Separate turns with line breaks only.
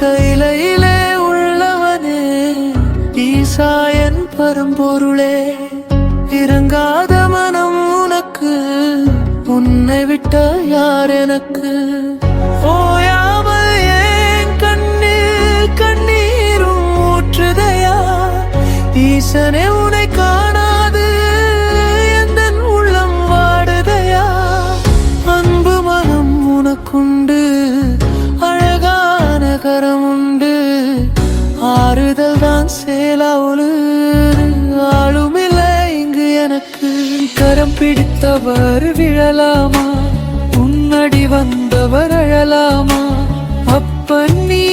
கையிலே உள்ளவனே ஈசாயன் பரம்பொருளே, இறங்காத மனம் உனக்கு, உன்னை விட்ட யார் எனக்கு? ஓயாமல் ஏன் கண்ணீர் கண்ணீரும் ஊற்றுதையா? ஈசனே உனை காணாது எந்தன் உள்ளம் வாடுதையா? அன்பு மனம் உனக்குண்டு, அழகான கரம் உண்டு, ஆறுதல் தான் சேலாவுலு, ஆளுமில்லை இங்கு எனக்கு. கரம் பிடித்தவர் விழலாமா? உன்னடி வந்தவர் அழலாமா? அப்பன் நீ